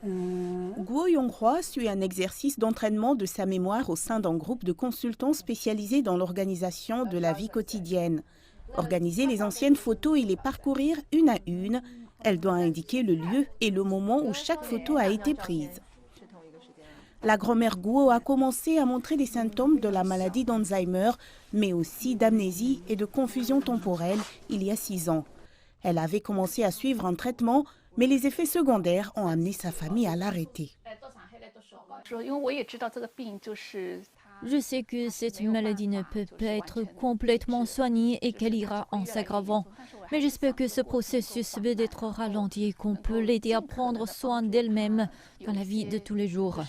Guo Yonghua suit un exercice d'entraînement de sa mémoire au sein d'un groupe de consultants spécialisés dans l'organisation de la vie quotidienne. Organiser les anciennes photos et les parcourir une à une, elle doit indiquer le lieu et le moment où chaque photo a été prise. La grand-mère Guo a commencé à montrer des symptômes de la maladie d'Alzheimer, mais aussi d'amnésie et de confusion temporelle il y a 6 ans. Elle avait commencé à suivre un traitement, mais les effets secondaires ont amené sa famille à l'arrêter. Je sais que cette maladie ne peut pas être complètement soignée et qu'elle ira en s'aggravant. Mais j'espère que ce processus va être ralenti et qu'on peut l'aider à prendre soin d'elle-même dans la vie de tous les jours.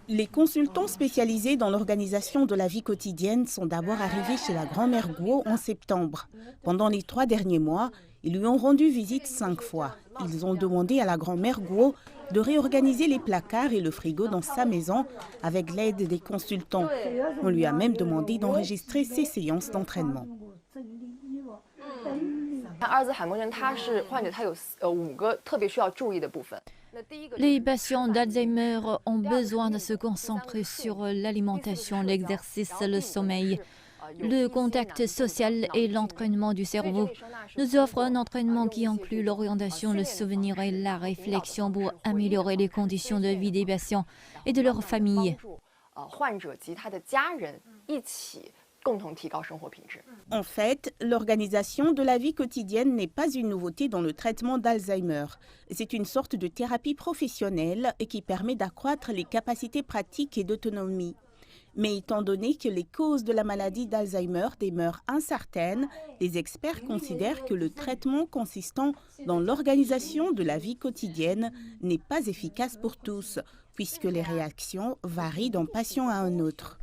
Les consultants spécialisés dans l'organisation de la vie quotidienne sont d'abord arrivés chez la grand-mère Guo en septembre. Pendant les 3 derniers mois, ils lui ont rendu visite 5 fois. Ils ont demandé à la grand-mère Guo de réorganiser les placards et le frigo dans sa maison avec l'aide des consultants. On lui a même demandé d'enregistrer ses séances d'entraînement. Les patients d'Alzheimer ont besoin de se concentrer sur l'alimentation, l'exercice, le sommeil, le contact social et l'entraînement du cerveau. Nous offrons un entraînement qui inclut l'orientation, le souvenir et la réflexion pour améliorer les conditions de vie des patients et de leurs familles. En fait, l'organisation de la vie quotidienne n'est pas une nouveauté dans le traitement d'Alzheimer. C'est une sorte de thérapie professionnelle qui permet d'accroître les capacités pratiques et d'autonomie. Mais étant donné que les causes de la maladie d'Alzheimer demeurent incertaines, les experts considèrent que le traitement consistant dans l'organisation de la vie quotidienne n'est pas efficace pour tous, puisque les réactions varient d'un patient à un autre.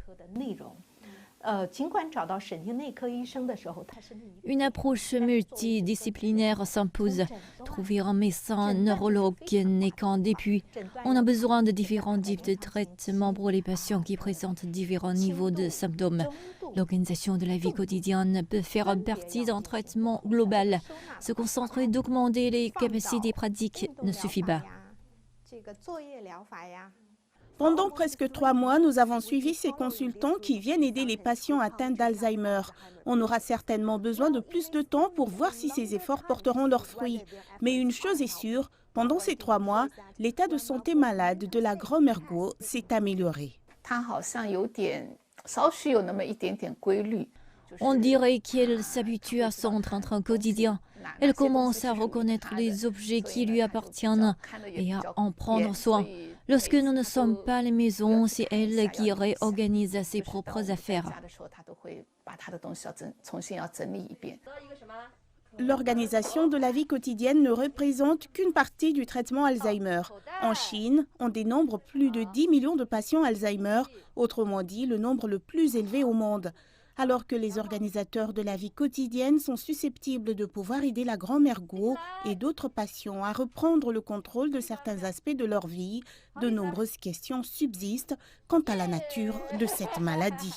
Une approche multidisciplinaire s'impose. Trouver un médecin, un neurologue n'est qu'un début. On a besoin de différents types de traitements pour les patients qui présentent différents niveaux de symptômes. L'organisation de la vie quotidienne peut faire partie d'un traitement global. Se concentrer et d'augmenter les capacités pratiques ne suffit pas. Pendant presque 3 mois, nous avons suivi ces consultants qui viennent aider les patients atteints d'Alzheimer. On aura certainement besoin de plus de temps pour voir si ces efforts porteront leurs fruits. Mais une chose est sûre, pendant ces 3 mois, l'état de santé malade de la grand-mère Guo s'est amélioré. On dirait qu'elle s'habitue à son train-train quotidien. Elle commence à reconnaître les objets qui lui appartiennent et à en prendre soin. Lorsque nous ne sommes pas à la maison, c'est elle qui réorganise ses propres affaires. L'organisation de la vie quotidienne ne représente qu'une partie du traitement Alzheimer. En Chine, on dénombre plus de 10 millions de patients Alzheimer, autrement dit le nombre le plus élevé au monde. Alors que les organisateurs de la vie quotidienne sont susceptibles de pouvoir aider la grand-mère Guo et d'autres patients à reprendre le contrôle de certains aspects de leur vie, de nombreuses questions subsistent quant à la nature de cette maladie.